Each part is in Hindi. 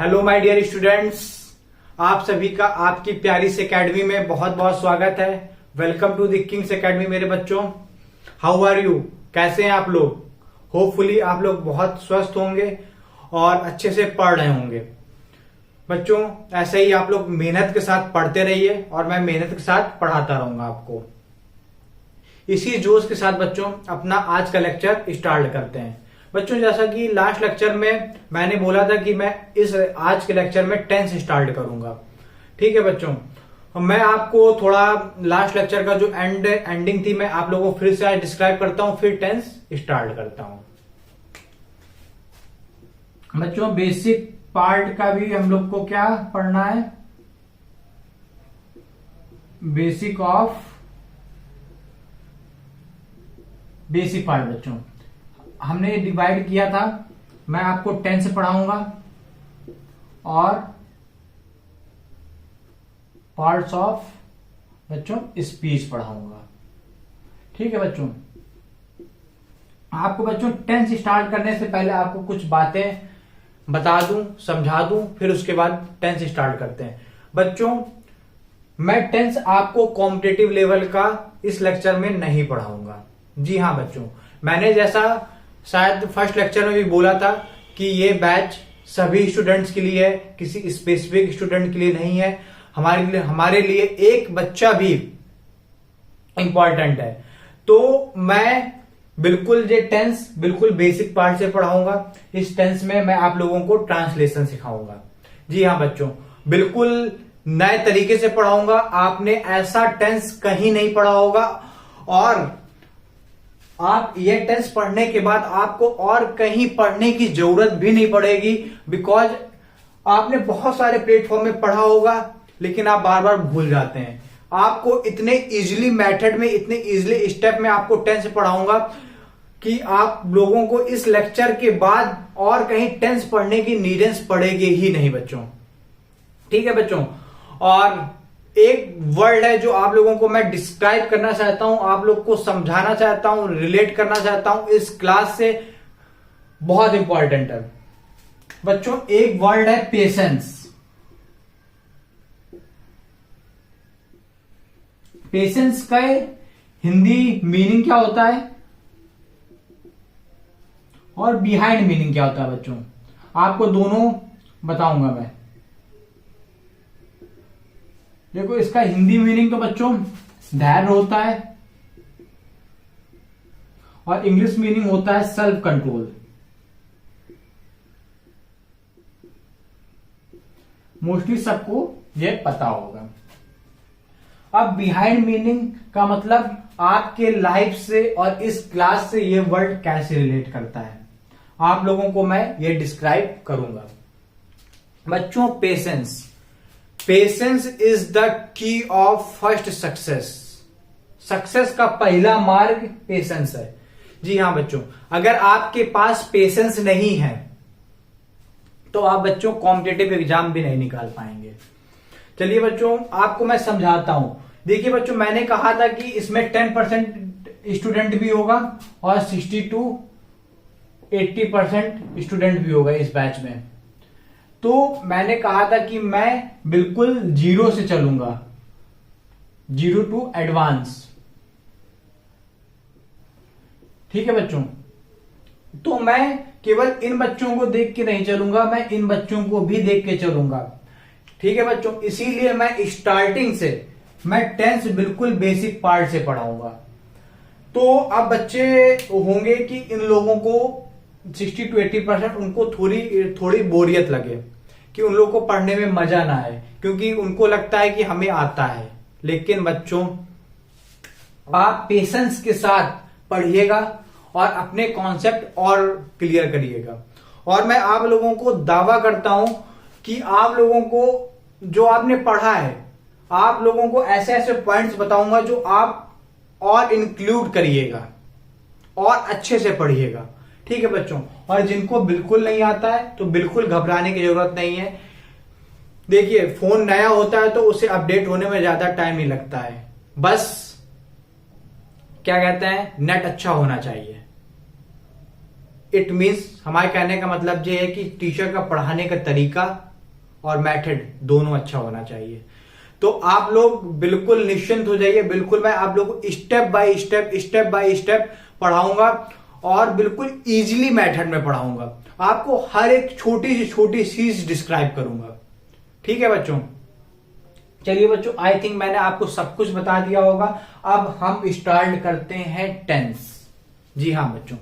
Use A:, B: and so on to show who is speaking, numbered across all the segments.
A: हेलो माय डियर स्टूडेंट्स, आप सभी का आपकी प्यारी सी एकेडमी में बहुत बहुत स्वागत है। Welcome to the Kings Academy मेरे बच्चों। How are you? कैसे हैं आप लोग? होपफुली आप लोग बहुत स्वस्थ होंगे और अच्छे से पढ़ रहे होंगे। बच्चों, ऐसे ही आप लोग मेहनत के साथ पढ़ते रहिए और मैं मेहनत के साथ पढ़ाता रहूंगा आपको। इसी जोश के साथ बच्चों अपना आज का लेक्चर स्टार्ट करते हैं। बच्चों, जैसा कि लास्ट लेक्चर में मैंने बोला था कि मैं इस आज के लेक्चर में टेंस स्टार्ट करूंगा। ठीक है बच्चों, मैं आपको थोड़ा लास्ट लेक्चर का जो एंडिंग थी मैं आप लोगों को फिर से आज डिस्क्राइब करता हूं, फिर टेंस स्टार्ट करता हूं। बच्चों, बेसिक पार्ट का भी हम लोग को क्या पढ़ना है? बेसिक पार्ट बच्चों हमने डिवाइड किया था। मैं आपको टेंस पढ़ाऊंगा और पार्ट्स ऑफ बच्चों स्पीच पढ़ाऊंगा। ठीक है बच्चों, आपको बच्चों टेंस स्टार्ट करने से पहले आपको कुछ बातें बता दूं, समझा दूं, फिर उसके बाद टेंस स्टार्ट करते हैं। बच्चों, मैं टेंस आपको कॉम्पिटिटिव लेवल का इस लेक्चर में नहीं पढ़ाऊंगा। जी हाँ बच्चों, मैंने जैसा शायद फर्स्ट लेक्चर में भी बोला था कि ये बैच सभी स्टूडेंट्स के लिए है, किसी स्पेसिफिक स्टूडेंट के लिए नहीं है। हमारे लिए एक बच्चा भी इंपॉर्टेंट है। तो मैं बिल्कुल ये टेंस बिल्कुल बेसिक पार्ट से पढ़ाऊंगा। इस टेंस में मैं आप लोगों को ट्रांसलेशन सिखाऊंगा। जी हाँ बच्चों, बिल्कुल नए तरीके से पढ़ाऊंगा। आपने ऐसा टेंस कहीं नहीं पढ़ा होगा और आप ये टेंस पढ़ने के बाद आपको और कहीं पढ़ने की जरूरत भी नहीं पड़ेगी। बिकॉज आपने बहुत सारे प्लेटफॉर्म में पढ़ा होगा लेकिन आप बार बार भूल जाते हैं। आपको इतने इजीली मेथड में, इतने इजीली स्टेप में आपको टेंस पढ़ाऊंगा कि आप लोगों को इस लेक्चर के बाद और कहीं टेंस पढ़ने की नीडेंस पड़ेगी ही नहीं बच्चों। ठीक है बच्चों, और एक वर्ड है जो आप लोगों को मैं डिस्क्राइब करना चाहता हूं, आप लोग को समझाना चाहता हूं, रिलेट करना चाहता हूं इस क्लास से, बहुत इंपॉर्टेंट है बच्चों। एक वर्ड है पेशेंस। पेशेंस का हिंदी मीनिंग क्या होता है और बिहाइंड मीनिंग क्या होता है बच्चों, आपको दोनों बताऊंगा मैं। देखो, इसका हिंदी मीनिंग तो बच्चों धैर्य होता है और इंग्लिश मीनिंग होता है सेल्फ कंट्रोल। मोस्टली सबको ये पता होगा। अब बिहाइंड मीनिंग का मतलब आपके लाइफ से और इस क्लास से ये वर्ड कैसे रिलेट करता है, आप लोगों को मैं ये डिस्क्राइब करूंगा। बच्चों, patience is the key of first success. Success का पहला मार्ग पेशेंस है। जी हाँ बच्चों, अगर आपके पास पेशेंस नहीं है तो आप बच्चों कॉम्पिटिटिव एग्जाम भी नहीं निकाल पाएंगे। चलिए बच्चों, आपको मैं समझाता हूं। देखिए बच्चों, मैंने कहा था कि इसमें 10% स्टूडेंट भी होगा और 60 to 80% स्टूडेंट भी होगा इस बैच में। तो मैंने कहा था कि मैं बिल्कुल जीरो से चलूंगा, जीरो टू एडवांस। ठीक है बच्चों, तो मैं केवल इन बच्चों को देख के नहीं चलूंगा, मैं इन बच्चों को भी देख के चलूंगा। ठीक है बच्चों, इसीलिए मैं स्टार्टिंग से मैं टेंस बिल्कुल बेसिक पार्ट से पढ़ाऊंगा। तो अब बच्चे होंगे कि इन लोगों को 60 to 80% उनको थोड़ी बोरियत लगे, कि उन लोगों को पढ़ने में मजा ना आए, क्योंकि उनको लगता है कि हमें आता है। लेकिन बच्चों, आप पेशेंस के साथ पढ़िएगा और अपने कॉन्सेप्ट और क्लियर करिएगा। और मैं आप लोगों को दावा करता हूं कि आप लोगों को जो आपने पढ़ा है, आप लोगों को ऐसे ऐसे पॉइंट्स बताऊंगा जो आप और इंक्लूड करिएगा और अच्छे से पढ़िएगा। ठीक है बच्चों, और जिनको बिल्कुल नहीं आता है तो बिल्कुल घबराने की जरूरत नहीं है। देखिए, फोन नया होता है तो उसे अपडेट होने में ज्यादा टाइम नहीं लगता है, बस क्या कहते हैं, नेट अच्छा होना चाहिए। इट मीन्स हमारे कहने का मतलब ये है कि टीचर का पढ़ाने का तरीका और मेथड दोनों अच्छा होना चाहिए। तो आप लोग बिल्कुल निश्चिंत हो जाइए, बिल्कुल मैं आप लोगों को स्टेप बाय स्टेप पढ़ाऊंगा और बिल्कुल इजीली मेथड में पढ़ाऊंगा। आपको हर एक छोटी सी चीज डिस्क्राइब करूंगा। ठीक है बच्चों, चलिए बच्चों, आई थिंक मैंने आपको सब कुछ बता दिया होगा। अब हम स्टार्ट करते हैं टेंस। जी हाँ बच्चों,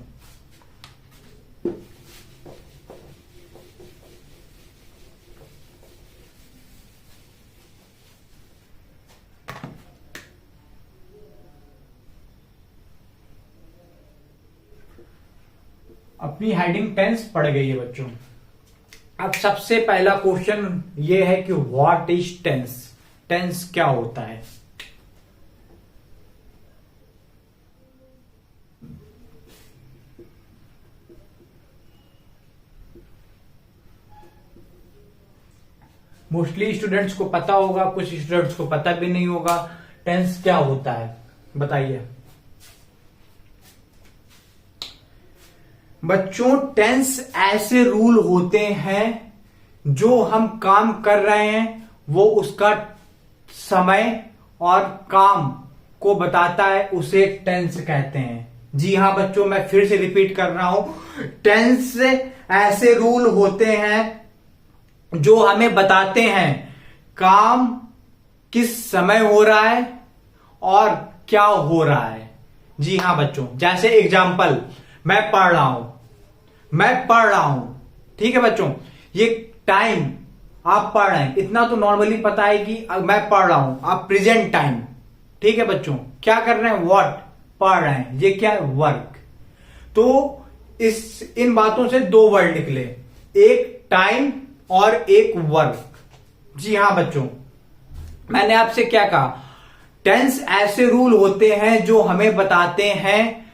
A: अपनी हेडिंग टेंस पड़ गई है बच्चों। अब सबसे पहला क्वेश्चन ये है कि व्हाट इज टेंस। टेंस क्या होता है? मोस्टली स्टूडेंट्स को पता होगा, कुछ स्टूडेंट्स को पता भी नहीं होगा टेंस क्या होता है। बताइए बच्चों, टेंस ऐसे रूल होते हैं जो हम काम कर रहे हैं वो उसका समय और काम को बताता है, उसे टेंस कहते हैं। जी हां बच्चों, मैं फिर से रिपीट कर रहा हूं, टेंस ऐसे रूल होते हैं जो हमें बताते हैं काम किस समय हो रहा है और क्या हो रहा है। जी हां बच्चों, जैसे एग्जाम्पल, मैं पढ़ रहा हूं, ठीक है बच्चों, ये टाइम आप पढ़ रहे हैं, इतना तो नॉर्मली पता है कि मैं पढ़ रहा हूं, आप प्रेजेंट टाइम, ठीक है बच्चों, क्या कर रहे हैं, व्हाट, पढ़ रहे हैं, ये क्या है, वर्क। तो इन बातों से दो वर्ड निकले, एक टाइम और एक वर्क। जी हां बच्चों, मैंने आपसे क्या कहा, टेंस ऐसे रूल होते हैं जो हमें बताते हैं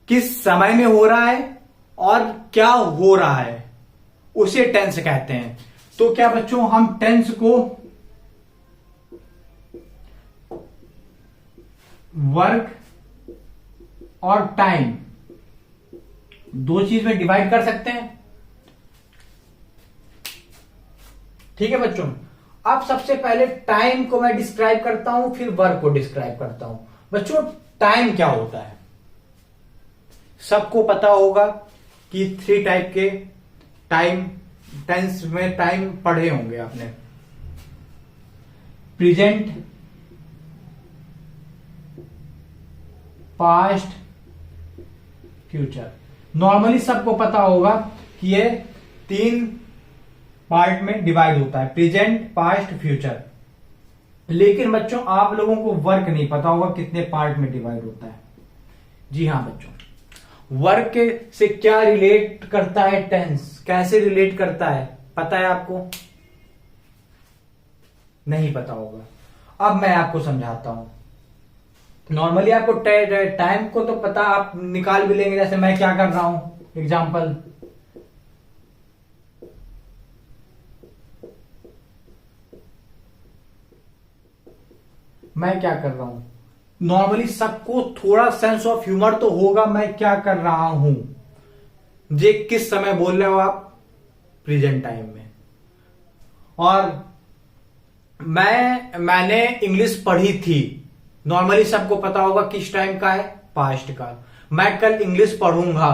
A: किस समय में हो रहा है और क्या हो रहा है, उसे टेंस कहते हैं। तो क्या बच्चों, हम टेंस को वर्क और टाइम दो चीज में डिवाइड कर सकते हैं। ठीक है बच्चों, अब सबसे पहले टाइम को मैं डिस्क्राइब करता हूं, फिर वर्क को डिस्क्राइब करता हूं। बच्चों, टाइम क्या होता है? सबको पता होगा कि 3 टाइप के टाइम, टेंस में टाइम पढ़े होंगे आपने, प्रेजेंट, पास्ट, फ्यूचर। नॉर्मली सबको पता होगा कि ये 3 पार्ट में डिवाइड होता है, प्रेजेंट, पास्ट, फ्यूचर। लेकिन बच्चों, आप लोगों को वर्क नहीं पता होगा कितने पार्ट में डिवाइड होता है। जी हां बच्चों, वर्क से क्या रिलेट करता है टेंस, कैसे रिलेट करता है, पता है आपको? नहीं पता होगा। अब मैं आपको समझाता हूं। नॉर्मली आपको टाइम को तो पता, आप निकाल भी लेंगे, जैसे मैं क्या कर रहा हूं, एग्जाम्पल, मैं क्या कर रहा हूं। नॉर्मली सबको थोड़ा सेंस ऑफ ह्यूमर तो होगा, मैं क्या कर रहा हूं, जे किस समय बोल रहे हो आप, प्रेजेंट टाइम में। और मैंने इंग्लिश पढ़ी थी, नॉर्मली सबको पता होगा किस टाइम का है, पास्ट का। मैं कल इंग्लिश पढ़ूंगा,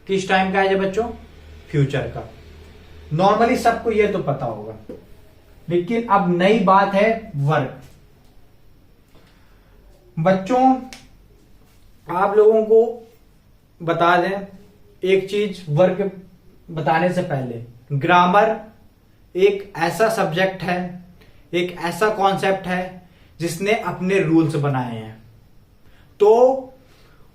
A: किस टाइम का है बच्चों, फ्यूचर का। नॉर्मली सबको यह तो पता होगा। लेकिन अब नई बात है वर्क। बच्चों, आप लोगों को बता दें एक चीज, वर्क बताने से पहले, ग्रामर एक ऐसा सब्जेक्ट है, एक ऐसा कॉन्सेप्ट है जिसने अपने रूल्स बनाए हैं। तो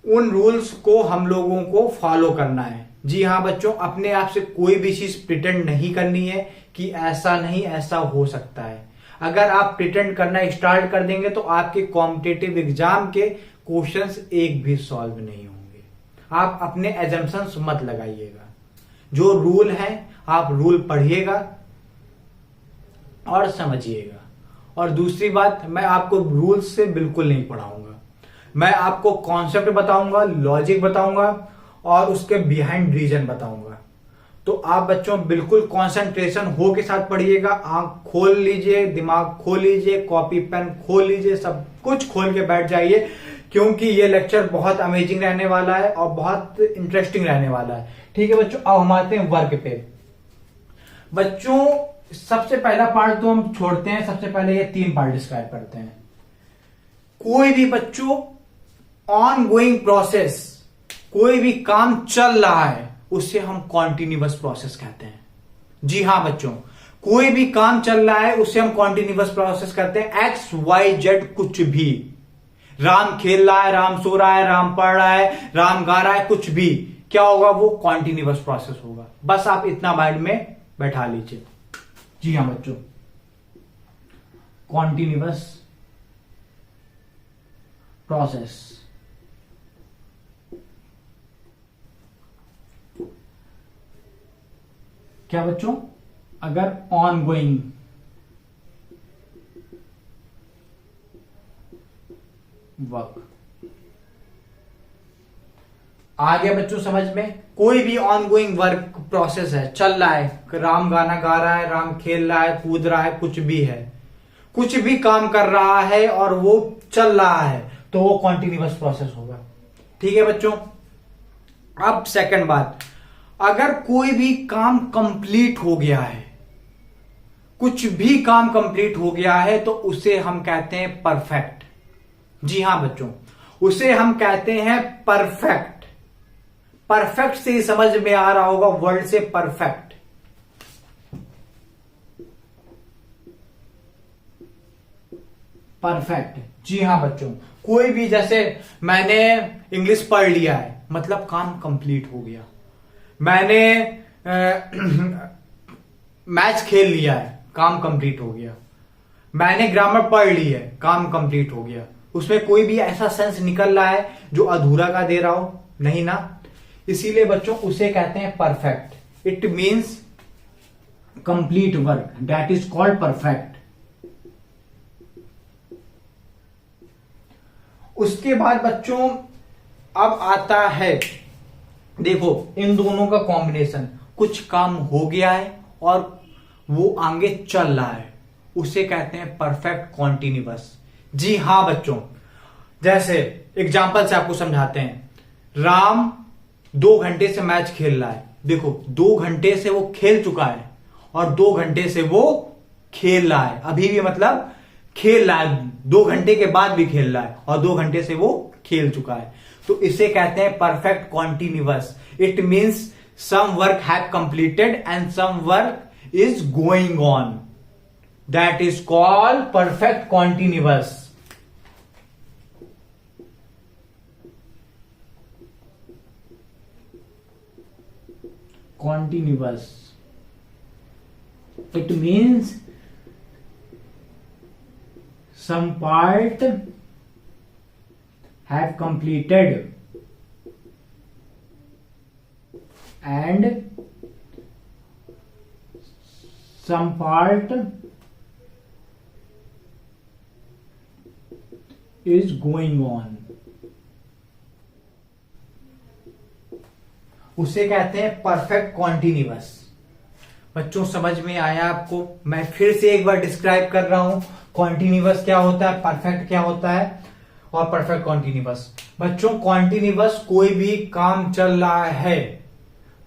A: उन रूल्स को हम लोगों को फॉलो करना है। जी हां बच्चों, अपने आप से कोई भी चीज प्रिटेंड नहीं करनी है कि ऐसा नहीं, ऐसा हो सकता है। अगर आप प्रिटेंड करना स्टार्ट कर देंगे तो आपके कॉम्पिटिटिव एग्जाम के क्वेश्चंस एक भी सॉल्व नहीं होंगे। आप अपने एजम्पशंस मत लगाइएगा। जो रूल है आप रूल पढ़िएगा और समझिएगा। और दूसरी बात, मैं आपको रूल्स से बिल्कुल नहीं पढ़ाऊंगा, मैं आपको कॉन्सेप्ट बताऊंगा, लॉजिक बताऊंगा और उसके बिहाइंड रीजन बताऊंगा। तो आप बच्चों बिल्कुल कंसंट्रेशन हो के साथ पढ़िएगा। आंख खोल लीजिए, दिमाग खोल लीजिए, कॉपी पेन खोल लीजिए, सब कुछ खोल के बैठ जाइए, क्योंकि ये लेक्चर बहुत अमेजिंग रहने वाला है और बहुत इंटरेस्टिंग रहने वाला है। ठीक है बच्चों, अब हम आते हैं वर्क पे। बच्चों सबसे पहला पार्ट तो हम छोड़ते हैं, सबसे पहले ये 3 पार्ट डिस्क्राइब करते हैं। कोई भी बच्चों ऑन गोइंग प्रोसेस, कोई भी काम चल रहा है, उसे हम कॉन्टिन्यूअस प्रोसेस कहते हैं। जी हां बच्चों, कोई भी काम चल रहा है उसे हम कॉन्टिन्यूअस प्रोसेस कहते हैं। एक्स वाई जेड कुछ भी, राम खेल रहा है, राम सो रहा है, राम पढ़ रहा है, राम गा रहा है, कुछ भी क्या होगा, वो कॉन्टिन्यूअस प्रोसेस होगा। बस आप इतना माइंड में बैठा लीजिए। जी हां बच्चों, कॉन्टिन्यूअस प्रोसेस। क्या बच्चों, अगर ऑन गोइंग वर्क आ गया बच्चों समझ में, कोई भी ऑन गोइंग वर्क प्रोसेस है, चल रहा है, राम गाना गा रहा है, राम खेल रहा है, कूद रहा है, कुछ भी है, कुछ भी काम कर रहा है और वो चल रहा है, तो वो कॉन्टिन्यूअस प्रोसेस होगा। ठीक है बच्चों। अब सेकंड बात, अगर कोई भी काम कंप्लीट हो गया है, कुछ भी काम कंप्लीट हो गया है, तो उसे हम कहते हैं परफेक्ट। जी हां बच्चों, उसे हम कहते हैं परफेक्ट। परफेक्ट से ही समझ में आ रहा होगा, वर्ड से परफेक्ट। परफेक्ट, जी हां बच्चों, कोई भी, जैसे मैंने इंग्लिश पढ़ लिया है, मतलब काम कंप्लीट हो गया। मैंने मैच खेल लिया है, काम कंप्लीट हो गया। मैंने ग्रामर पढ़ ली है, काम कंप्लीट हो गया। उसमें कोई भी ऐसा सेंस निकल रहा है जो अधूरा का दे रहा हो, नहीं ना। इसीलिए बच्चों उसे कहते हैं perfect. It means complete work, that is called perfect. उसके बाद बच्चों अब आता है, देखो इन दोनों का कॉम्बिनेशन, कुछ काम हो गया है और वो आगे चल रहा है, उसे कहते हैं परफेक्ट कॉन्टिन्यूअस। जी हां बच्चों, जैसे एग्जांपल से आपको समझाते हैं। राम 2 घंटे से मैच खेल रहा है, देखो 2 घंटे से वो खेल चुका है और 2 घंटे से वो खेल रहा है, अभी भी मतलब खेल रहा है, 2 घंटे के बाद भी खेल रहा है और 2 घंटे से वो खेल चुका है, तो इसे कहते हैं perfect continuous. It means some work have completed and some work is going on, that is called perfect continuous. Continuous, it means some part have completed and some part is going on, उसे कहते हैं परफेक्ट कॉन्टिन्यूअस। बच्चों समझ में आया आपको? मैं फिर से एक बार डिस्क्राइब कर रहा हूं, कॉन्टिन्यूअस क्या होता है, परफेक्ट क्या होता है और परफेक्ट कॉन्टिन्यूअस। बच्चों कॉन्टिन्यूअस, कोई भी काम चल रहा है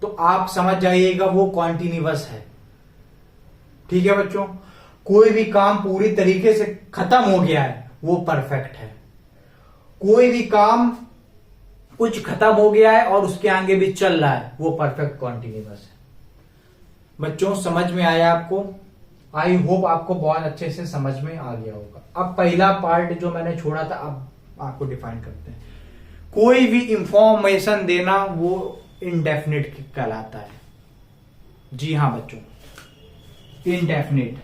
A: तो आप समझ जाइएगा वो कॉन्टिन्यूअस है। ठीक है बच्चों, कोई भी काम पूरी तरीके से खत्म हो गया है वो परफेक्ट है। कोई भी काम कुछ खत्म हो गया है और उसके आगे भी चल रहा है वो परफेक्ट कॉन्टिन्यूअस है। बच्चों समझ में आया आपको? आई होप आपको बहुत अच्छे से समझ में आ गया होगा। अब पहला पार्ट जो मैंने छोड़ा था, अब आपको डिफाइन करते हैं। कोई भी इंफॉर्मेशन देना वो इनडेफिनिट कहलाता है। जी हां बच्चों, इनडेफिनिट।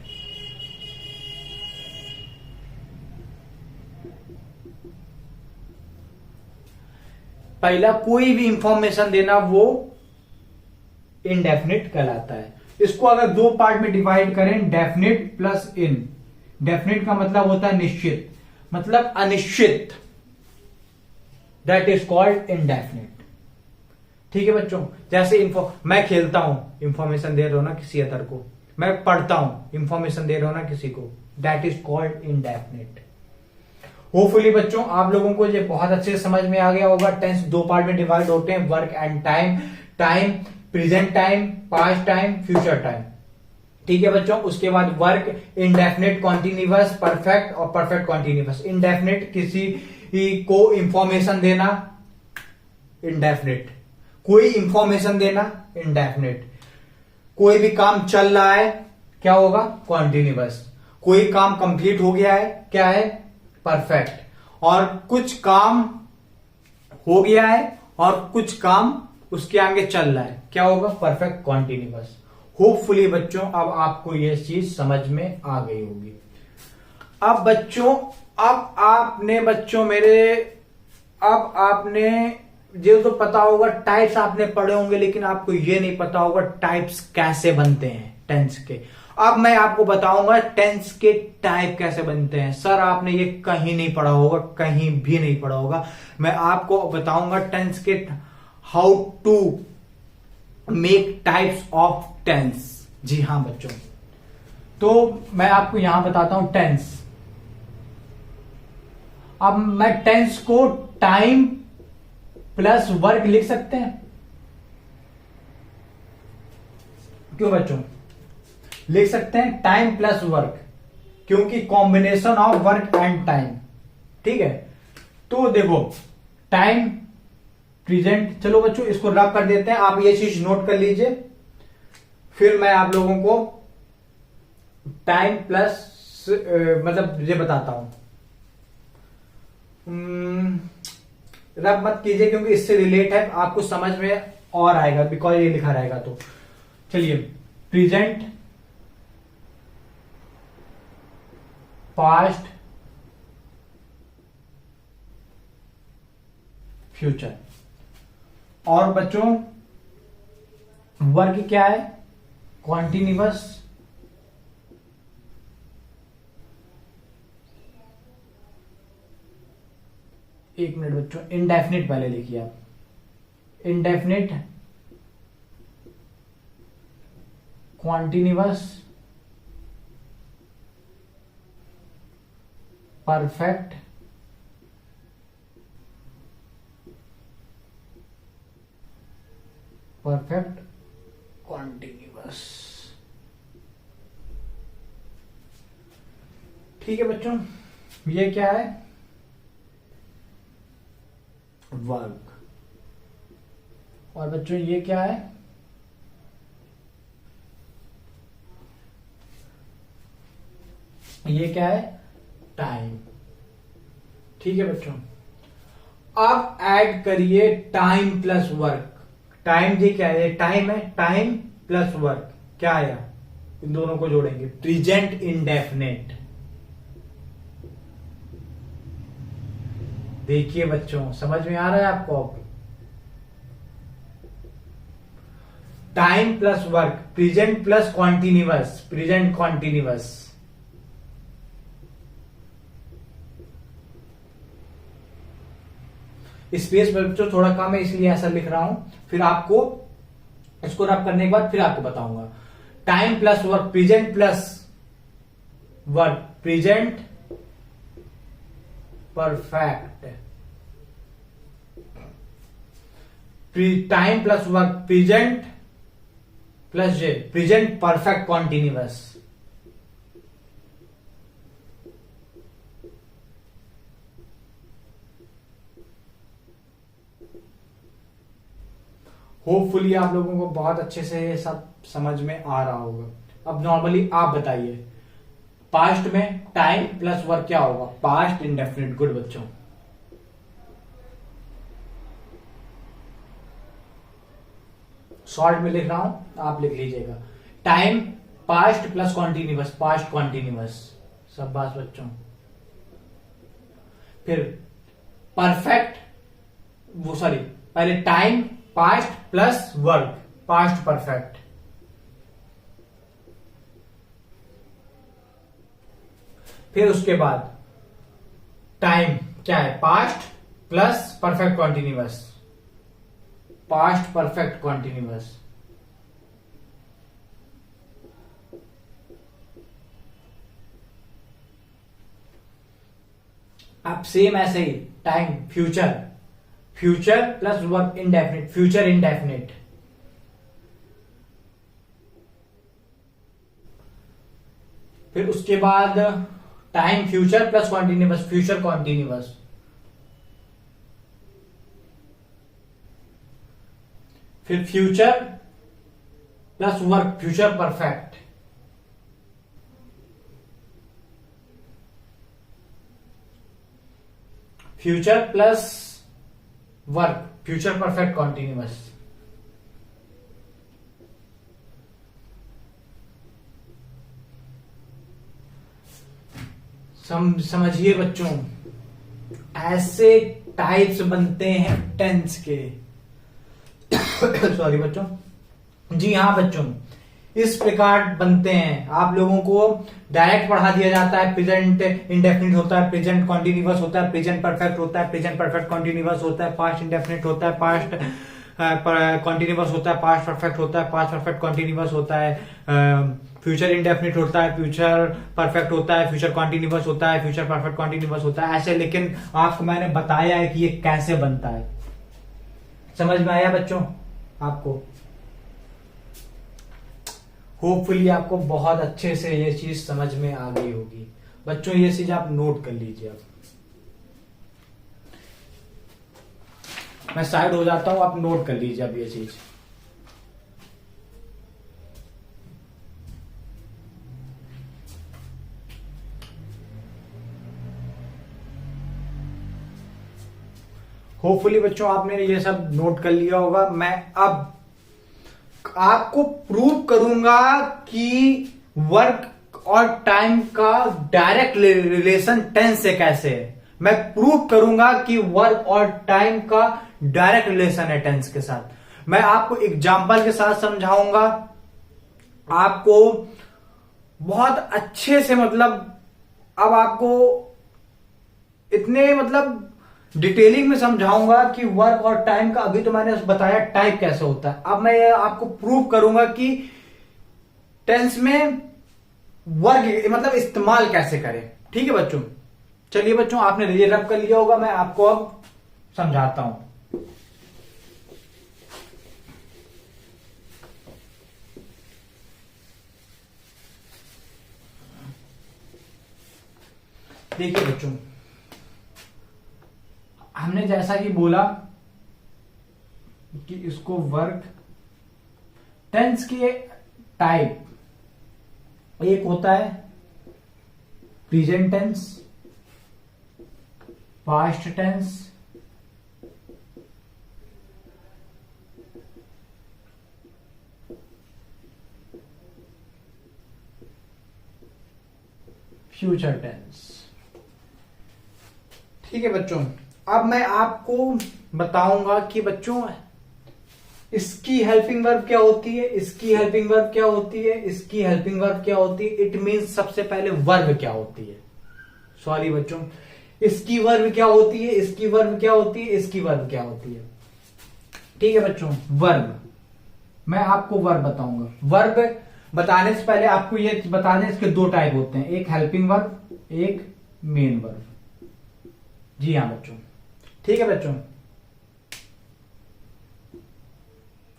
A: पहला कोई भी इंफॉर्मेशन देना वो इनडेफिनिट कहलाता है। इसको अगर 2 पार्ट में डिवाइड करें, डेफिनिट प्लस इन। डेफिनिट का मतलब होता है निश्चित, मतलब अनिश्चित, दैट इज कॉल्ड इनडेफिनिट। ठीक है बच्चों, जैसे मैं खेलता हूं, इंफॉर्मेशन दे रहा हूं ना किसी अदर को, मैं पढ़ता हूं, इंफॉर्मेशन दे रहा हूं ना किसी को, that is called indefinite. Hopefully बच्चों आप लोगों को ये बहुत अच्छे से समझ में आ गया होगा। टेंस दो पार्ट में डिवाइड होते हैं, work and time. Time present time, past time, future time. ठीक है बच्चों, उसके बाद वर्क इंडेफिनिट, कॉन्टिन्यूअस, परफेक्ट और परफेक्ट कॉन्टिन्यूअस। इंडेफिनिट किसी को इंफॉर्मेशन देना, इंडेफिनिट। कोई इंफॉर्मेशन देना, इंडेफिनिट। कोई भी काम चल रहा है, क्या होगा, कॉन्टिन्यूअस। कोई काम कंप्लीट हो गया है, क्या है, परफेक्ट। और कुछ काम हो गया है और कुछ काम उसके आगे चल रहा है, क्या होगा, परफेक्ट कॉन्टिन्यूअस। होपफुली बच्चों अब आपको यह चीज समझ में आ गई होगी। अब बच्चों, अब आपने बच्चों मेरे, अब आपने ये तो पता होगा, टाइप्स आपने पढ़े होंगे, लेकिन आपको ये नहीं पता होगा टाइप्स कैसे बनते हैं टेंस के। अब मैं आपको बताऊंगा टेंस के टाइप कैसे बनते हैं। सर आपने ये कहीं नहीं पढ़ा होगा, कहीं भी नहीं पढ़ा होगा। मैं आपको बताऊंगा टेंस के how to make types of tense. जी हां बच्चों, तो मैं आपको यहां बताता हूं टेंस। अब मैं टेंस को टाइम प्लस वर्क लिख सकते हैं, क्यों बच्चों, लिख सकते हैं टाइम प्लस वर्क, क्योंकि combination of work and time. ठीक है, तो देखो टाइम प्रेजेंट, चलो बच्चों इसको रब कर देते हैं, आप ये चीज नोट कर लीजिए, फिर मैं आप लोगों को टाइम प्लस मतलब ये बताता हूं। रब मत कीजिए क्योंकि इससे रिलेट है, आपको समझ में और आएगा, बिकॉज ये लिखा रहेगा। तो चलिए, प्रेजेंट, पास्ट, फ्यूचर। और बच्चों वर्क क्या है, कॉन्टिन्यूअस, एक मिनट बच्चों, इंडेफिनिट पहले लिखिए आप, indefinite, continuous, perfect, perfect continuous. ठीक है बच्चों, ये क्या है, वर्क। और बच्चों ये क्या है, ये क्या है, टाइम। ठीक है बच्चों, अब ऐड करिए टाइम प्लस वर्क। टाइम जी क्या है, टाइम है, टाइम प्लस वर्क क्या आया, इन दोनों को जोड़ेंगे, प्रेजेंट इंडेफिनिट। देखिए बच्चों समझ में आ रहा है आपको, time plus work, present plus continuous, present continuous. Space बच्चों थोड़ा कम है इसलिए ऐसा लिख रहा हूं, फिर आपको इसको रब करने के बाद फिर आपको बताऊंगा। Time plus work, present plus work, present perfect, time plus work, present plus J, present perfect continuous. Hopefully आप लोगों को बहुत अच्छे से ये सब समझ में आ रहा होगा। अब नॉर्मली आप बताइए, पास्ट में टाइम प्लस वर्क क्या होगा, पास्ट इंडेफिनिट। गुड बच्चों, शॉर्ट में लिख रहा हूं, आप लिख लीजिएगा। Time past plus continuous, past continuous, सब बात बच्चों। फिर परफेक्ट, वो सॉरी, पहले time past plus work, past perfect. फिर उसके बाद टाइम क्या है, past plus perfect continuous, past perfect continuous. अब सेम ऐसे ही time future, future plus verb indefinite, future indefinite. फिर उसके बाद time future plus continuous, future continuous. फिर future plus work, future perfect. Future plus work, future perfect continuous. समझिए बच्चों, ऐसे टाइप्स बनते हैं टेंस के। सॉरी बच्चों, जी हाँ बच्चों, इस प्रकार बनते हैं। आप लोगों को डायरेक्ट पढ़ा दिया जाता है, प्रेजेंट इंडेफिनिट होता है, प्रेजेंट कॉन्टिन्यूअस होता है, प्रेजेंट परफेक्ट होता है, प्रेजेंट परफेक्ट कॉन्टिन्यूअस होता है, पास्ट इंडेफिनिट होता है, पास्ट कॉन्टिन्यूअस होता है, पास्ट परफेक्ट होता है, पास्ट परफेक्ट कॉन्टिन्यूअस होता है, फ्यूचर इंडेफिनिट होता है, फ्यूचर परफेक्ट होता है, फ्यूचर कॉन्टिन्यूअस होता है, फ्यूचर परफेक्ट कॉन्टिन्यूअस होता है, ऐसे। लेकिन आपको मैंने बताया है कि ये कैसे बनता है। समझ में आया बच्चों आपको? होपफुली आपको बहुत अच्छे से ये चीज समझ में आ गई होगी। बच्चों ये चीज आप नोट कर लीजिए। अब मैं साइड हो जाता हूं, आप नोट कर लीजिए अब ये चीज। होपफुली बच्चों आपने ये सब नोट कर लिया होगा। मैं अब आपको प्रूव करूंगा कि वर्क और टाइम का डायरेक्ट रिलेशन टेंस से कैसे है। मैं प्रूव करूंगा कि वर्क और टाइम का डायरेक्ट रिलेशन है टेंस के साथ। मैं आपको एग्जांपल के साथ समझाऊंगा, आपको बहुत अच्छे से, मतलब अब आपको इतने मतलब डिटेलिंग में समझाऊंगा कि वर्क और टाइम का। अभी तो मैंने बताया टाइप कैसे होता है, अब मैं आपको प्रूव करूंगा कि टेंस में वर्क मतलब इस्तेमाल कैसे करें। ठीक है बच्चों? चलिए बच्चों, आपने ये रब कर लिया होगा, मैं आपको अब समझाता हूं। देखिए बच्चों, हमने जैसा कि बोला कि इसको वर्क, टेंस के टाइप एक होता है present tense, past tense, future tense. ठीक है बच्चों, अब मैं आपको बताऊंगा कि बच्चों इसकी हेल्पिंग वर्ब क्या होती है, इसकी हेल्पिंग वर्ब क्या होती है, इसकी हेल्पिंग वर्ब क्या होती है। इट मीन्स सबसे पहले वर्ब क्या होती है। सॉरी बच्चों, इसकी वर्ब क्या होती है, इसकी वर्ब क्या होती है, इसकी वर्ब क्या होती है। ठीक है बच्चों, वर्ब मैं आपको वर्ब बताऊंगा। वर्ब बताने से पहले आपको ये बता दें, इसके दो टाइप होते हैं, एक हेल्पिंग वर्ब, एक मेन वर्ब। जी हाँ बच्चों, ठीक है बच्चों,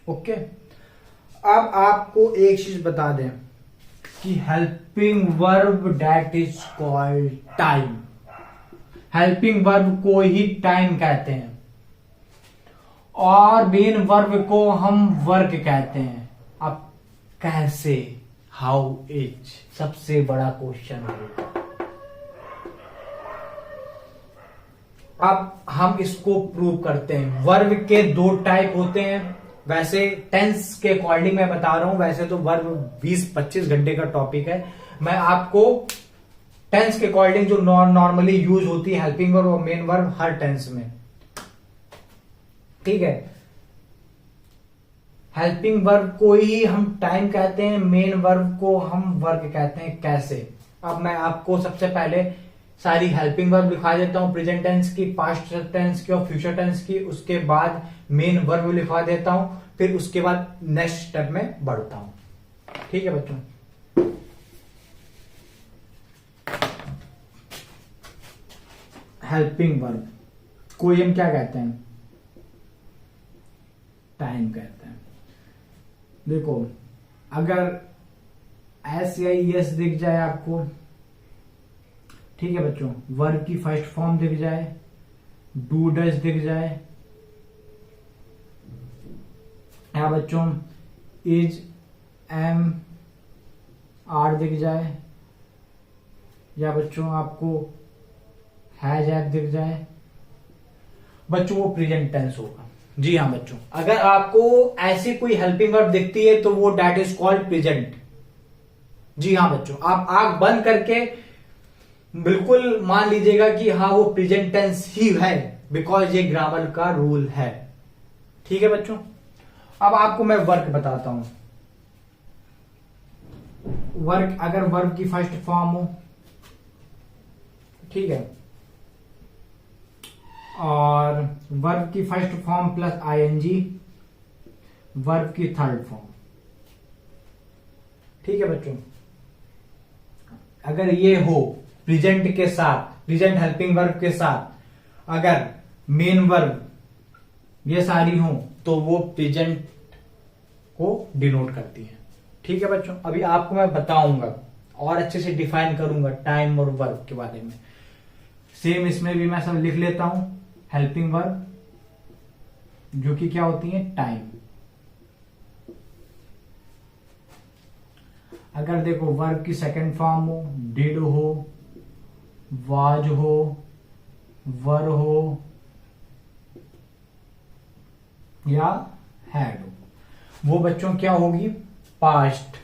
A: ओके। अब आपको एक चीज बता दें कि helping verb that is called time. Helping verb को ही टाइम कहते हैं और मेन वर्ब को हम वर्क कहते हैं। अब कैसे, हाउ इज, सबसे बड़ा क्वेश्चन है। अब हम इसको प्रूव करते हैं। वर्ब के दो टाइप होते हैं। वैसे टेंस के अकॉर्डिंग मैं बता रहा हूं, वैसे तो वर्ब 20-25 घंटे का टॉपिक है। मैं आपको टेंस के अकॉर्डिंग जो नॉर्मली यूज होती है हेल्पिंग वर्ब और मेन वर्ब हर टेंस में, ठीक है। हेल्पिंग वर्ब को ही हम टाइम कहते हैं, मेन वर्ब को हम वर्क कहते हैं। कैसे? अब मैं आपको सबसे पहले सारी हेल्पिंग वर्ब दिखा देता हूं, प्रेजेंट टेंस की, पास्ट टेंस की और फ्यूचर टेंस की। उसके बाद मेन वर्ब लिखवा देता हूं, फिर उसके बाद नेक्स्ट स्टेप में बढ़ता हूं। ठीक है बच्चों, हेल्पिंग वर्ब कोई हम क्या कहते हैं, टाइम कहते हैं। देखो अगर एस या एस दिख जाए आपको, ठीक है बच्चों, वर्ब की फर्स्ट फॉर्म दिख जाए, डू डज दिख जाए, या बच्चों इज एम आर दिख जाए, या बच्चों आपको हैज हैव दिख जाए, बच्चों वो प्रेजेंट टेंस होगा। जी हाँ बच्चों, अगर आपको ऐसी कोई हेल्पिंग वर्ब दिखती है तो वो दैट इज कॉल्ड प्रेजेंट। जी हाँ बच्चों, आप आंख बंद करके बिल्कुल मान लीजिएगा कि हाँ वो प्रेजेंट टेंस ही है, बिकॉज ये ग्रामर का रूल है। ठीक है बच्चों, अब आपको मैं वर्क बताता हूं। वर्क अगर वर्ब की फर्स्ट फॉर्म हो, ठीक है, और वर्ब की first form plus ING, verb की थर्ड फॉर्म। ठीक है बच्चों, अगर ये हो प्रेजेंट के साथ, प्रेजेंट हेल्पिंग वर्ब के साथ, अगर मेन वर्ब ये सारी हो तो वो प्रेजेंट को डिनोट करती है। ठीक है बच्चों, अभी आपको मैं बताऊंगा और अच्छे से डिफाइन करूंगा टाइम और वर्ब के बारे में। सेम इसमें भी मैं सब लिख लेता हूं, हेल्पिंग वर्ब जो कि क्या होती है, टाइम। अगर देखो वर्ब की सेकंड फॉर्म हो, डिड हो, वाज हो, वर हो या हैड हो, वो बच्चों क्या होगी, पास्ट।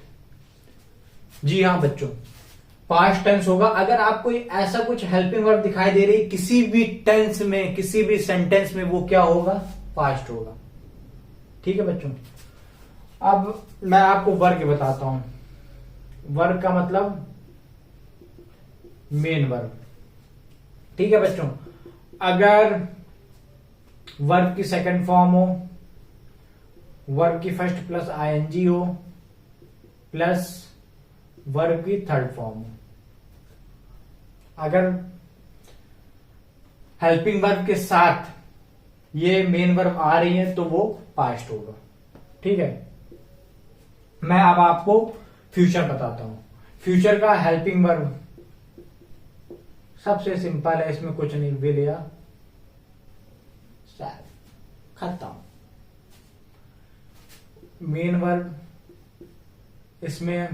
A: जी हाँ बच्चों, पास्ट टेंस होगा। अगर आपको ऐसा कुछ हेल्पिंग वर्ब दिखाई दे रही किसी भी टेंस में, किसी भी सेंटेंस में, वो क्या होगा, पास्ट होगा। ठीक है बच्चों, अब मैं आपको वर्ग बताता हूं। वर्ग का मतलब मेन वर्ब। ठीक है बच्चों, अगर वर्ब की सेकंड फॉर्म हो, वर्ब की फर्स्ट प्लस आईएनजी हो, प्लस वर्ब की थर्ड फॉर्म हो, अगर हेल्पिंग वर्ब के साथ ये मेन वर्ब आ रही है तो वो पास्ट होगा। ठीक है, मैं अब आपको फ्यूचर बताता हूं। फ्यूचर का हेल्पिंग वर्ब सबसे सिंपल है, इसमें कुछ नहीं, विल या शैल, खत्म। मेन वर्ब, इसमें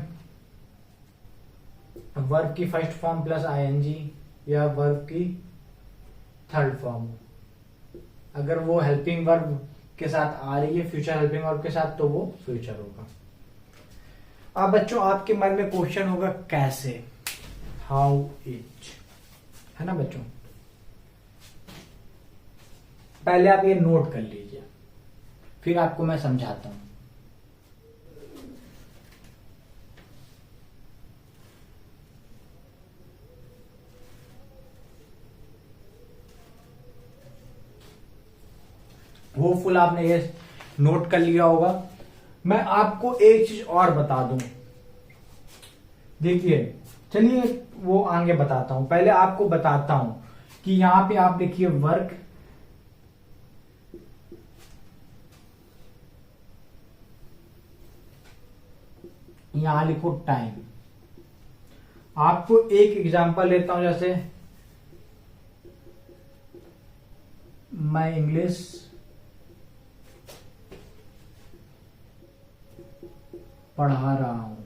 A: वर्ब की फर्स्ट फॉर्म प्लस आईएनजी या वर्ब की थर्ड फॉर्म, अगर वो हेल्पिंग वर्ब के साथ आ रही है, फ्यूचर हेल्पिंग वर्ब के साथ, तो वो फ्यूचर होगा। अब बच्चों आपके मन में क्वेश्चन होगा कैसे, हाउ इज, है ना बच्चों। पहले आप ये नोट कर लीजिए, फिर आपको मैं समझाता हूं। होपफुल आपने ये नोट कर लिया होगा। मैं आपको एक चीज और बता दूं, देखिए, चलिए वो आगे बताता हूं, पहले आपको बताता हूं कि यहां पे आप देखिए वर्क, यहां लिखो टाइम। आपको एक एग्जांपल लेता हूं, जैसे मैं इंग्लिश पढ़ा रहा हूं,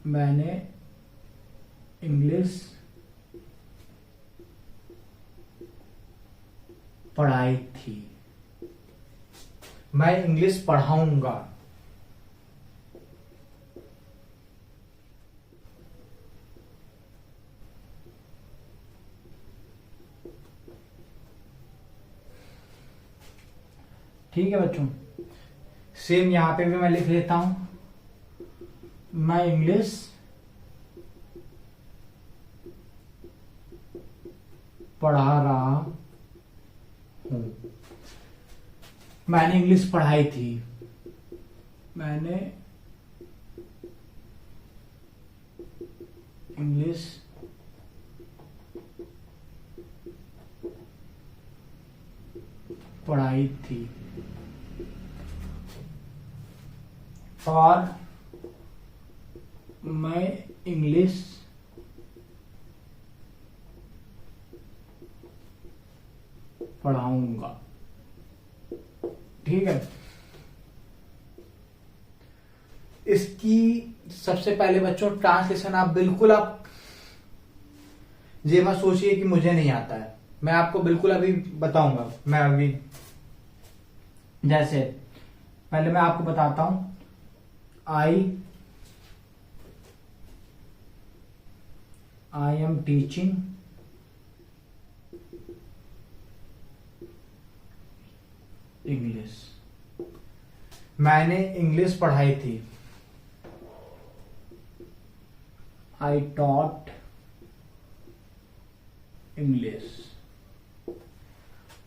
A: मैंने इंग्लिश पढ़ाई थी, मैं इंग्लिश पढ़ाऊंगा। ठीक है बच्चों, सेम यहां पे भी मैं लिख लेता हूं, मैं इंग्लिश पढ़ा रहा हूं। मैंने इंग्लिश पढ़ाई थी, मैंने इंग्लिश पढ़ाई थी, और मैं इंग्लिश पढ़ाऊंगा। ठीक है, इसकी सबसे पहले बच्चों ट्रांसलेशन आप बिल्कुल आप ये मत सोचिए कि मुझे नहीं आता है, मैं आपको बिल्कुल अभी बताऊंगा। मैं अभी जैसे पहले मैं आपको बताता हूं, आई एम टीचिंग इंग्लिश, मैंने इंग्लिश पढ़ाई थी। आई टॉट इंग्लिश,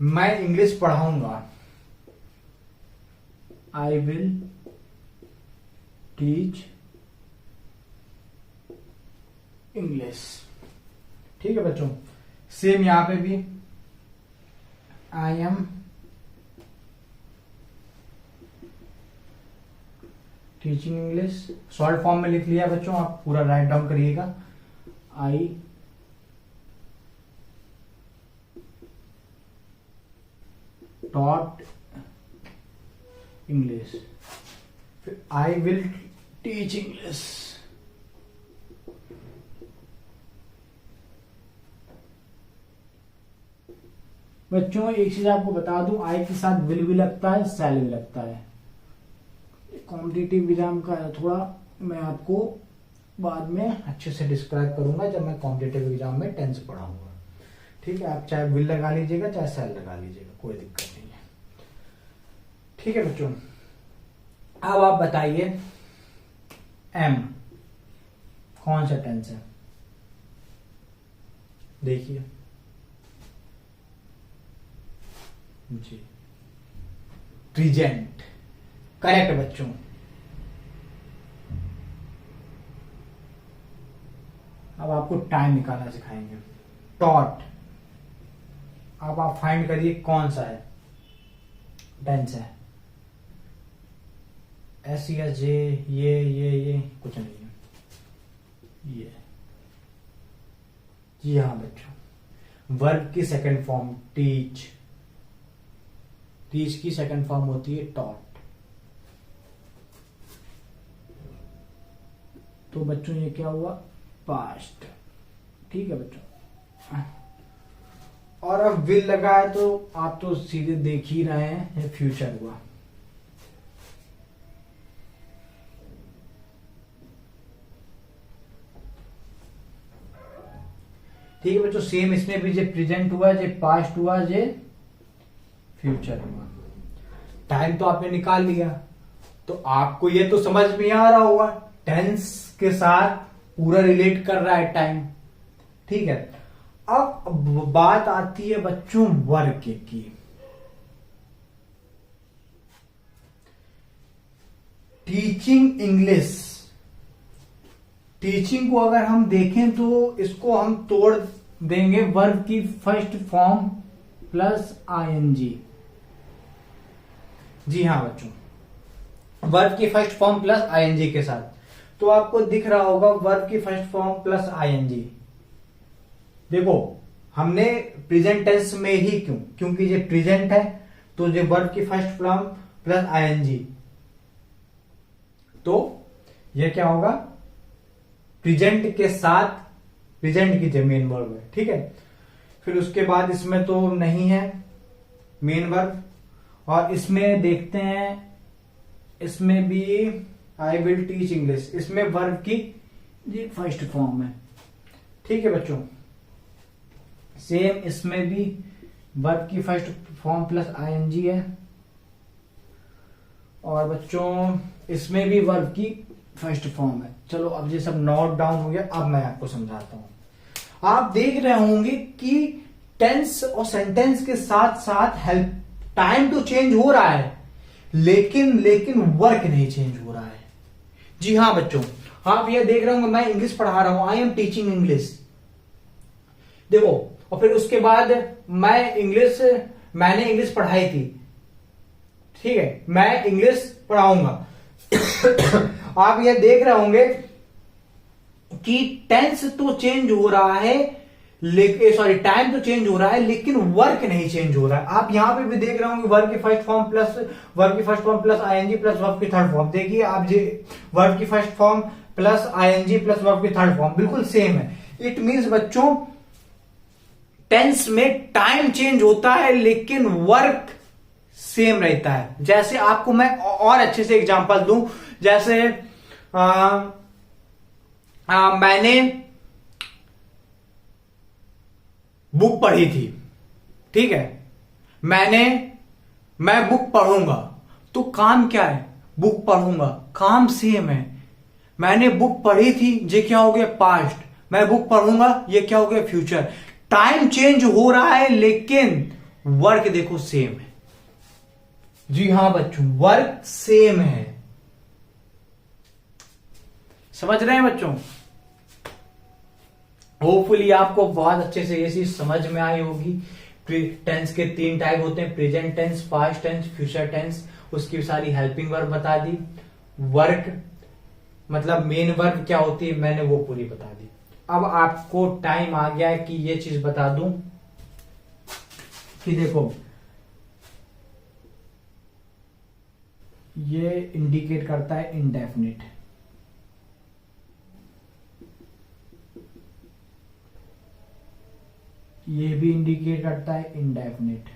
A: मैं इंग्लिश पढ़ाऊंगा। I will teach English. ठीक है बच्चों, सेम यहां पे भी I am teaching English, short form में लिख लिया बच्चों, आप पूरा राइट डाउन करिएगा। आई टॉट इंग्लिश, फिर आई विल टीच इंग्लिश। बच्चों एक चीज आपको बता दूं, आई के साथ विल भी लगता है, शैल भी लगता है। कॉम्पिटिटिव एग्जाम का है थोड़ा, मैं आपको बाद में अच्छे से डिस्क्राइब करूंगा जब मैं कॉम्पिटिटिव एग्जाम में टेंस पढ़ाऊंगा। ठीक है, आप चाहे विल लगा लीजिएगा चाहे शैल लगा लीजिएगा, कोई दिक्कत नहीं है। ठीक है बच्चों, अब आप बताइए एम कौन सा टेंस है? देखिए जी, प्रेजेंट, करेक्ट बच्चों। अब आपको टाइम निकालना सिखाएंगे। टॉट, अब आप फाइंड करिए कौन सा है टेंस है। एस या जे, ये कुछ नहीं है, ये। जी हाँ बच्चों, वर्ब की सेकंड फॉर्म टीच, टीच की सेकंड फॉर्म होती है टॉट। तो बच्चों ये क्या हुआ? पास्ट। ठीक है बच्चों, और अब विल लगा है तो आप तो सीधे देख ही रहे हैं, ये फ्यूचर हुआ। ठीक है बच्चों, सेम इसमें भी जे प्रेजेंट हुआ, जे पास्ट हुआ, जे फ्यूचर हुआ। टाइम तो आपने निकाल लिया, तो आपको ये तो समझ में आ रहा होगा टेंस के साथ पूरा रिलेट कर रहा है टाइम। ठीक है, अब बात आती है बच्चों वर्क की। टीचिंग इंग्लिश, टीचिंग को अगर हम देखें तो इसको हम तोड़ देंगे वर्ब की फर्स्ट फॉर्म प्लस आईएनजी। जी हाँ बच्चों, वर्ब की फर्स्ट फॉर्म प्लस आईएनजी के साथ। तो आपको दिख रहा होगा वर्ब की फर्स्ट फॉर्म प्लस आईएनजी। देखो हमने प्रेजेंट टेंस में ही क्योंकि ये प्रेजेंट है तो ये वर्ब की फर्स्ट फॉर्म प्लस आईएनजी, तो ये क्या होगा? प्रेजेंट के साथ प्रेजेंट की जो मेन वर्ब है। ठीक है, फिर उसके बाद इसमें तो नहीं है मेन वर्ब, और इसमें देखते हैं, इसमें भी आई विल टीच इंग्लिश, इसमें वर्ब की ये फर्स्ट फॉर्म है। ठीक है बच्चों, सेम इसमें भी वर्ब की फर्स्ट फॉर्म प्लस आईएनजी है, और बच्चों इसमें भी वर्ब की फर्स्ट फॉर्म है। चलो अब ये सब नोट डाउन हो गया, अब मैं आपको समझाता हूं। आप देख रहे होंगे कि टेंस और सेंटेंस के साथ साथ हेल्प टाइम तो चेंज हो रहा है, लेकिन वर्क नहीं चेंज हो रहा है। जी हाँ बच्चों, आप ये देख रहे होंगे मैं इंग्लिश पढ़ा रहा हूं, आई एम टीचिंग इंग्लिश, देखो, और फिर उसके बाद मैंने इंग्लिश पढ़ाई थी, ठीक है, मैं इंग्लिश पढ़ाऊंगा। आप ये देख रहे होंगे कि टेंस तो चेंज हो रहा है, लेकिन सॉरी टाइम तो चेंज हो रहा है, लेकिन वर्क नहीं चेंज हो रहा है। आप यहां पे भी देख रहे होंगे वर्ब की first form plus ING plus verb की थर्ड फॉर्म। देखिए आप वर्ब की first form plus ING plus verb की थर्ड फॉर्म बिल्कुल सेम है। इट मींस बच्चों टेंस में टाइम चेंज होता है लेकिन वर्क सेम रहता है। जैसे आपको मैं और अच्छे से एग्जांपल दूं, जैसे मैंने बुक पढ़ी थी, ठीक है, मैं बुक पढ़ूंगा, तो काम क्या है, बुक पढ़ूंगा, काम सेम है। मैंने बुक पढ़ी थी, ये क्या हो गया पास्ट, मैं बुक पढ़ूंगा, ये क्या हो गया फ्यूचर। टाइम चेंज हो रहा है लेकिन वर्क देखो सेम है। जी हां बच्चों, वर्क सेम है। समझ रहे हैं बच्चों? होपफुली आपको बहुत अच्छे से ये चीज समझ में आई होगी। टेंस के 3 टाइप होते हैं, present tense, past tense, future tense. उसकी सारी हेल्पिंग वर्ब बता दी। वर्क मतलब मेन वर्ब क्या होती है मैंने वो पूरी बता दी। अब आपको टाइम आ गया है कि ये चीज बता दूं कि देखो ये इंडिकेट करता है इंडेफिनिट, ये भी इंडिकेट करता है इंडेफिनिट,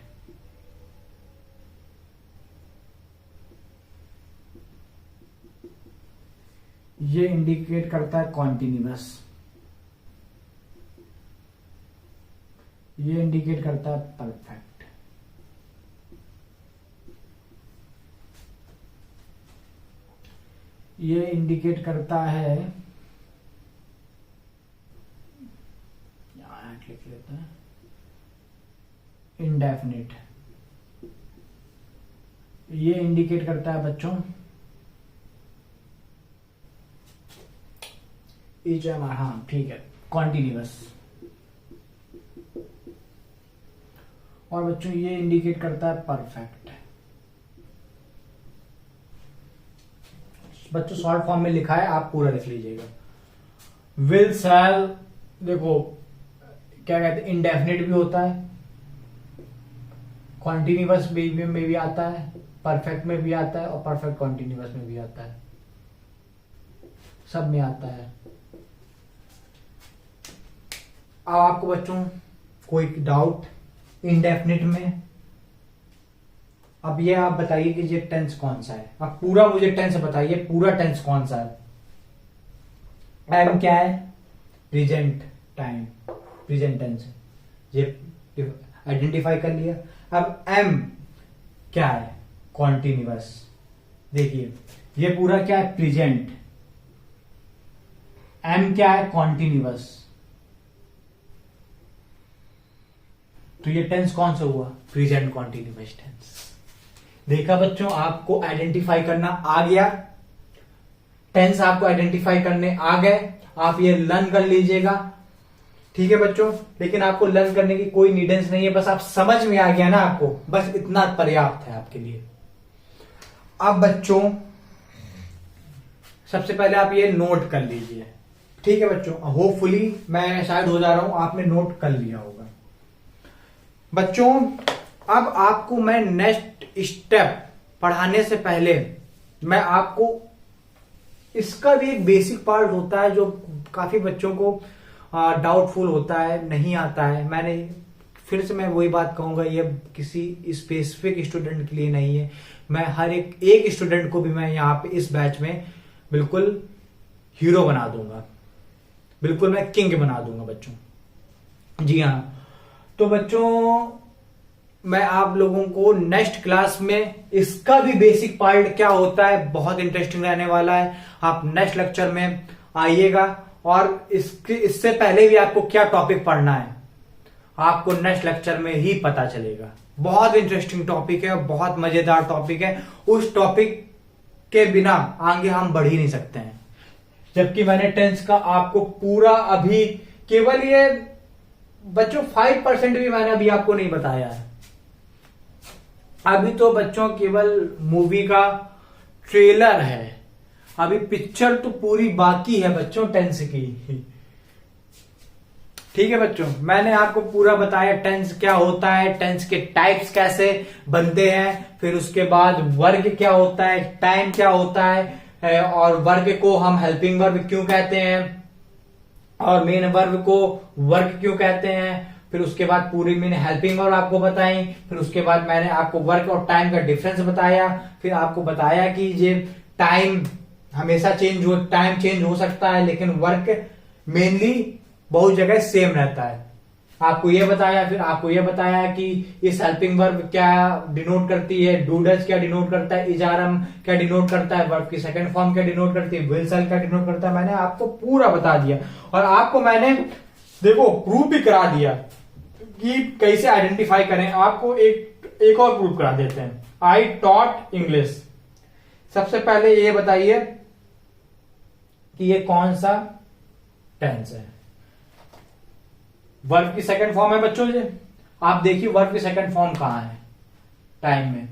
A: ये इंडिकेट करता है कॉन्टिन्यूअस, ये इंडिकेट करता है परफेक्ट, ये इंडिकेट करता है, यहां लिख लेते हैं, इंडेफिनिट, ये इंडिकेट करता है बच्चों हाँ ठीक है कॉन्टिन्यूअस, और बच्चों ये इंडिकेट करता है परफेक्ट। बच्चों शॉर्ट फॉर्म में लिखा है, आप पूरा लिख लीजिएगा। विल शैल देखो क्या कहते हैं इंडेफिनिट भी होता है, कॉन्टिन्यूअस में भी आता है, परफेक्ट में भी आता है और परफेक्ट कॉन्टिन्यूअस में भी आता है, सब में आता है। अब आपको बच्चों कोई डाउट इंडेफिनिट में? अब ये आप बताइए कि ये टेंस कौन सा है, अब पूरा मुझे टेंस बताइए, पूरा टेंस कौन सा है? एम क्या है? प्रेजेंट टाइम, प्रेजेंट टेंस है, ये आइडेंटिफाई कर लिया। अब एम क्या है? कॉन्टिन्यूअस। देखिए ये पूरा क्या है? प्रेजेंट। एम क्या है? कॉन्टिन्यूअस। तो ये टेंस कौन सा हुआ? Present continuous tense. देखा बच्चों, आपको आइडेंटिफाई करना आ गया, टेंस आपको आइडेंटिफाई करने आ गए, आप ये लर्न कर लीजिएगा, ठीक है बच्चों। लेकिन आपको लर्न करने की कोई नीडेंस नहीं है, बस आप समझ में आ गया ना आपको, बस इतना पर्याप्त है आपके लिए। अब बच्चों सबसे पहले आप ये नोट कर लीजिए, ठीक है बच्चों। होपफुली मैं शायद हो जा रहा हूं, आपने नोट कर लिया होगा बच्चों। अब आपको मैं नेक्स्ट स्टेप पढ़ाने से पहले मैं आपको इसका भी एक बेसिक पार्ट होता है जो काफी बच्चों को डाउटफुल होता है, नहीं आता है। मैंने फिर से मैं वही बात कहूंगा, ये किसी स्पेसिफिक स्टूडेंट के लिए नहीं है, मैं हर एक स्टूडेंट को भी मैं यहाँ पे इस बैच में बिल्कुल हीरो बना दूंगा, बिल्कुल मैं किंग बना दूंगा बच्चों। जी हाँ, तो बच्चों मैं आप लोगों को नेक्स्ट क्लास में इसका भी बेसिक पार्ट क्या होता है बहुत इंटरेस्टिंग रहने वाला है। आप नेक्स्ट लेक्चर में आइएगा, और इससे पहले भी आपको क्या टॉपिक पढ़ना है आपको नेक्स्ट लेक्चर में ही पता चलेगा। बहुत इंटरेस्टिंग टॉपिक है, बहुत मजेदार टॉपिक है। उस टॉपिक के बिना आगे हम बढ़ ही नहीं सकते हैं। जबकि मैंने टेंस का आपको पूरा अभी केवल ये बच्चों 5% भी मैंने अभी आपको नहीं बताया है। अभी तो बच्चों केवल मूवी का ट्रेलर है, अभी पिक्चर तो पूरी बाकी है बच्चों टेंस की। ठीक है बच्चों, मैंने आपको पूरा बताया टेंस क्या होता है, टेंस के टाइप्स कैसे बनते हैं, फिर उसके बाद वर्ग क्या होता है, टाइम क्या होता है, और वर्ग को हम हेल्पिंग वर्ब क्यों कहते हैं, और मेन वर्ब को वर्क क्यों कहते हैं। फिर उसके बाद पूरी मैंने हेल्पिंग वर्ब आपको बताई। फिर उसके बाद मैंने आपको वर्क और टाइम का डिफरेंस बताया। फिर आपको बताया कि ये टाइम हमेशा टाइम चेंज हो सकता है, लेकिन वर्क मेनली बहुत जगह सेम रहता है। आपको ये बताया, फिर आपको ये बताया कि इस हेल्पिंग वर्ब क्या डिनोट करती है, डू डज क्या डिनोट करता है, इजारम क्या डिनोट करता है, वर्ब की सेकंड फॉर्म क्या डिनोट करती है, विल सेल क्या डिनोट करता है। मैंने आपको पूरा बता दिया और आपको मैंने देखो प्रूफ भी करा दिया कि कैसे आइडेंटिफाई करें। आपको एक और प्रूफ करा देते हैं। I taught English. सबसे पहले ये बताइए कि ये कौन सा टेंस है। वर्ब की सेकंड फॉर्म है बच्चों ये। आप देखिए वर्ब की सेकंड फॉर्म कहां है टाइम में,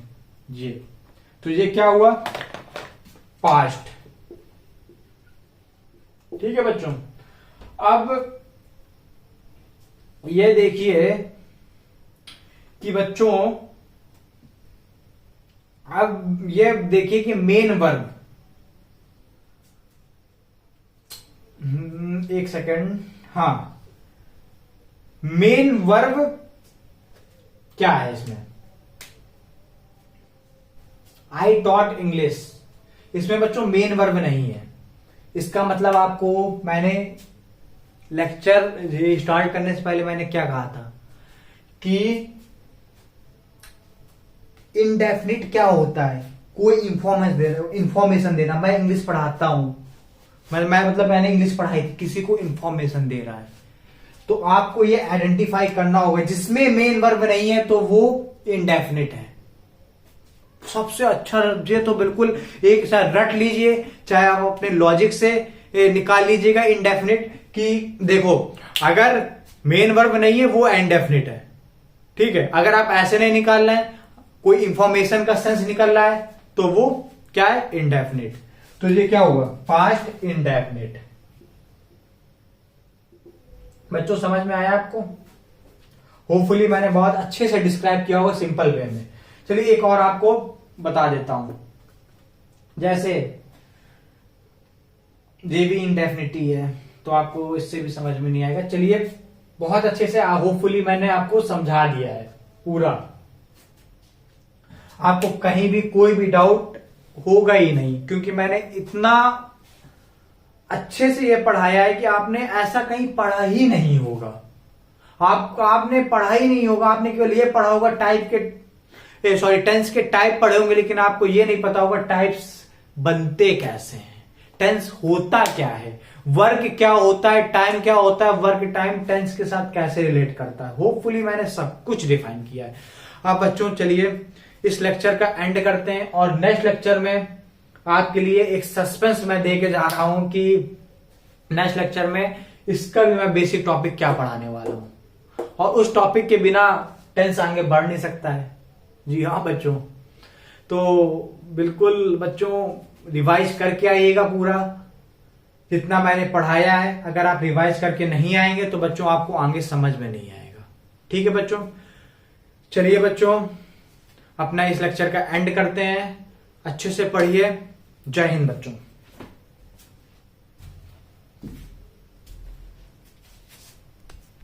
A: ये तो ये क्या हुआ, पास्ट। ठीक है बच्चों, अब ये देखिए कि बच्चों अब ये देखिए कि मेन वर्ब, एक सेकंड, हाँ मेन वर्ब क्या है इसमें, आई टॉट इंग्लिश। इसमें बच्चों मेन वर्ब नहीं है। इसका मतलब आपको मैंने लेक्चर स्टार्ट करने से पहले मैंने क्या कहा था कि इनडेफिनिट क्या होता है, कोई इंफॉर्मेशन देना। मैं इंग्लिश पढ़ाता हूं, मैंने इंग्लिश पढ़ाई थी, किसी को इंफॉर्मेशन दे रहा है तो आपको ये आइडेंटिफाई करना होगा जिसमें मेन वर्ब नहीं है तो वो इनडेफिनिट है। सबसे अच्छा ये तो बिल्कुल एक साथ रट लीजिए, चाहे आप अपने लॉजिक से निकाल लीजिएगा इनडेफिनिट कि देखो अगर मेन वर्ब नहीं है वो इनडेफिनिट है। ठीक है, अगर आप ऐसे नहीं निकाल रहे हैं, कोई इंफॉर्मेशन का सेंस निकल रहा है तो वो क्या है, इनडेफिनिट। तो ये क्या होगा, पास्ट इनडेफिनिट। बच्चों समझ में आया आपको? होपफुली मैंने बहुत अच्छे से डिस्क्राइब किया होगा सिंपल वे में। चलिए एक और आपको बता देता हूं, जैसे ये भी इनडेफिनिटी है तो आपको इससे भी समझ में नहीं आएगा। चलिए बहुत अच्छे से होपफुली मैंने आपको समझा दिया है पूरा, आपको कहीं भी कोई भी डाउट होगा ही नहीं, क्योंकि मैंने इतना अच्छे से ये पढ़ाया है कि आपने ऐसा कहीं पढ़ा ही नहीं होगा। आपने पढ़ा ही नहीं होगा, आपने केवल ये पढ़ा होगा टेंस के टाइप पढ़े होंगे, लेकिन आपको ये नहीं पता होगा टाइप्स बनते कैसे हैं, टेंस होता क्या है, वर्ग क्या होता है, टाइम क्या होता है, वर्ग टाइम टेंस के साथ कैसे रिलेट करता है। होपफुली मैंने सब कुछ डिफाइन किया है। अब बच्चों चलिए इस लेक्चर का एंड करते हैं और नेक्स्ट लेक्चर में आपके लिए एक सस्पेंस मैं देके जा रहा हूं कि नेक्स्ट लेक्चर में इसका भी मैं बेसिक टॉपिक क्या पढ़ाने वाला हूं, और उस टॉपिक के बिना टेंस आगे बढ़ नहीं सकता है। जी हाँ बच्चों, तो बिल्कुल बच्चों रिवाइज करके आइएगा पूरा जितना मैंने पढ़ाया है। अगर आप रिवाइज करके नहीं आएंगे तो बच्चों आपको आगे समझ में नहीं आएगा। ठीक है बच्चों, चलिए बच्चों अपना इस लेक्चर का एंड करते हैं। अच्छे से पढ़िए। जय हिंद बच्चों।